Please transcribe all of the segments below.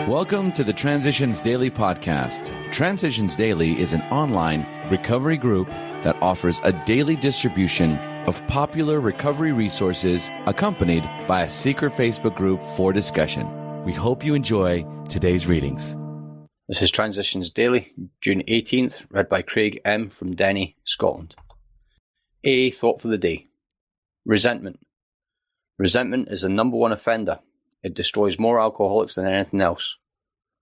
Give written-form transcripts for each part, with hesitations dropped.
Welcome to the Transitions Daily podcast. Transitions Daily is an online recovery group that offers a daily distribution of popular recovery resources accompanied by a secret Facebook group for discussion. We hope you enjoy today's readings. This is Transitions Daily, June 18th, read by Craig M. from Denny, Scotland. AA thought for the day. Resentment. Resentment is the number one offender. It destroys more alcoholics than anything else.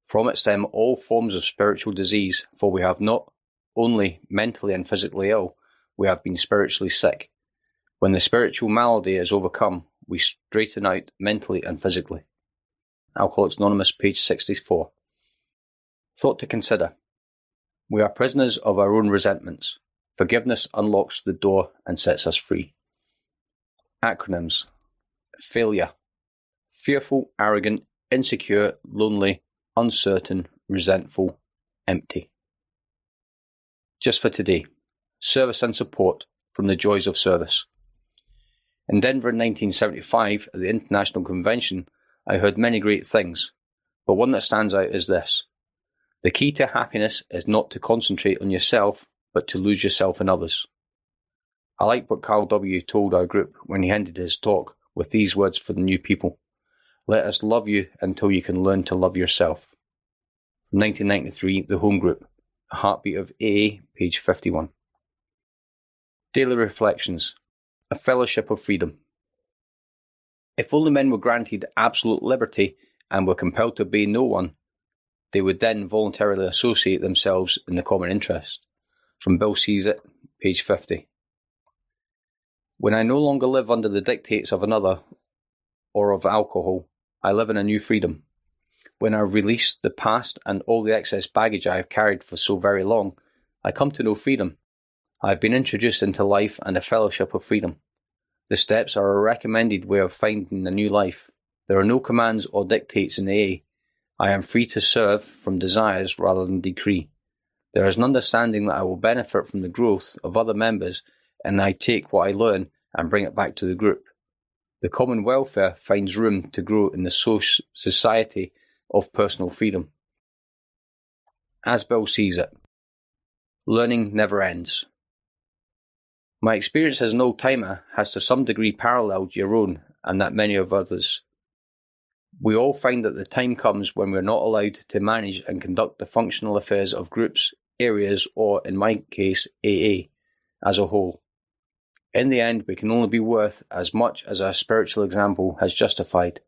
From it stem all forms of spiritual disease, for we have not only mentally and physically ill, we have been spiritually sick. When the spiritual malady is overcome, we straighten out mentally and physically. Alcoholics Anonymous, page 64. Thought to consider. We are prisoners of our own resentments. Forgiveness unlocks the door and sets us free. Acronyms. Failure. Fearful, arrogant, insecure, lonely, uncertain, resentful, empty. Just for today. Service and support from the joys of service. In Denver in 1975, at the International Convention, I heard many great things, but one that stands out is this. The key to happiness is not to concentrate on yourself, but to lose yourself in others. I like what Carl W. told our group when he ended his talk with these words for the new people. Let us love you until you can learn to love yourself. From 1993, The Home Group, A Heartbeat of AA, page 51. Daily Reflections. A Fellowship of Freedom. If only men were granted absolute liberty and were compelled to obey no one, they would then voluntarily associate themselves in the common interest. From Bill Sees It, page 50. When I no longer live under the dictates of another or of alcohol, I live in a new freedom. When I release the past and all the excess baggage I have carried for so very long, I come to know freedom. I have been introduced into life and a fellowship of freedom. The steps are a recommended way of finding a new life. There are no commands or dictates in AA. I am free to serve from desires rather than decree. There is an understanding that I will benefit from the growth of other members, and I take what I learn and bring it back to the group. The common welfare finds room to grow in the society of personal freedom. As Bill Sees It. Learning never ends. My experience as an old-timer has to some degree paralleled your own and that many of others. We all find that the time comes when we're not allowed to manage and conduct the functional affairs of groups, areas, or, in my case, AA, as a whole. In the end, we can only be worth as much as our spiritual example has justified.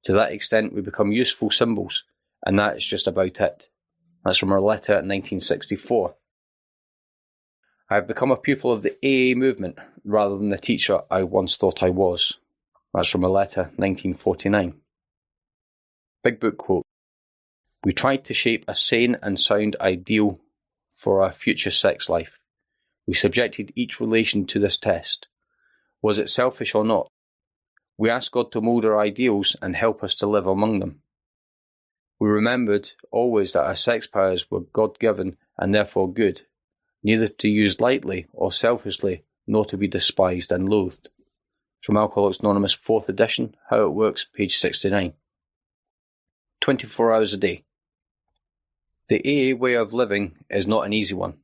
To that extent, we become useful symbols, and that is just about it. That's from our letter in 1964. I have become a pupil of the AA movement rather than the teacher I once thought I was. That's from a letter 1949. Big Book quote. We tried to shape a sane and sound ideal for our future sex life. We subjected each relation to this test. Was it selfish or not? We asked God to mould our ideals and help us to live among them. We remembered always that our sex powers were God-given and therefore good, neither to use lightly or selfishly, nor to be despised and loathed. From Alcoholics Anonymous 4th edition, How It Works, page 69. 24 hours a day. The AA way of living is not an easy one,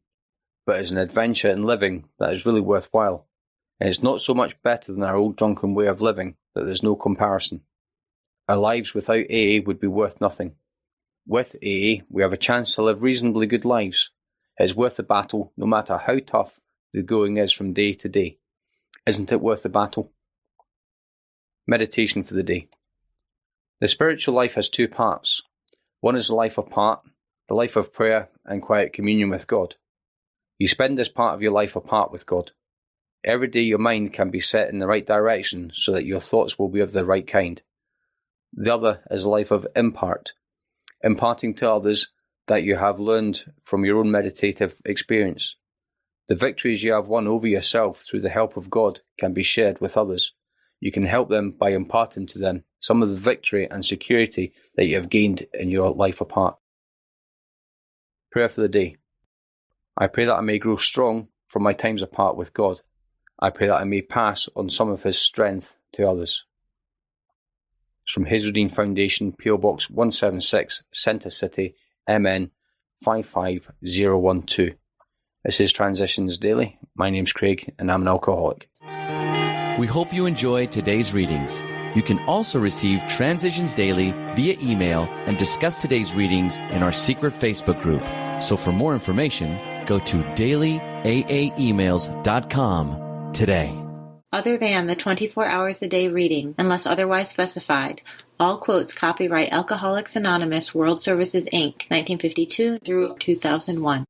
but is an adventure in living that is really worthwhile. And it's not so much better than our old drunken way of living that there's no comparison. Our lives without AA would be worth nothing. With AA, we have a chance to live reasonably good lives. It is worth the battle, no matter how tough the going is from day to day. Isn't it worth the battle? Meditation for the day. The spiritual life has two parts. One is the life apart, the life of prayer and quiet communion with God. You spend this part of your life apart with God. Every day your mind can be set in the right direction so that your thoughts will be of the right kind. The other is a life of impart, imparting to others that you have learned from your own meditative experience. The victories you have won over yourself through the help of God can be shared with others. You can help them by imparting to them some of the victory and security that you have gained in your life apart. Prayer for the day. I pray that I may grow strong from my times apart with God. I pray that I may pass on some of His strength to others. It's from Hazeldean Foundation, PO Box 176, Centre City, MN 55012. This is Transitions Daily. My name's Craig and I'm an alcoholic. We hope you enjoyed today's readings. You can also receive Transitions Daily via email and discuss today's readings in our secret Facebook group. So for more information, go to dailyaaemails.com today. Other than the 24 hours a day reading, unless otherwise specified, all quotes copyright Alcoholics Anonymous World Services, Inc., 1952 through 2001.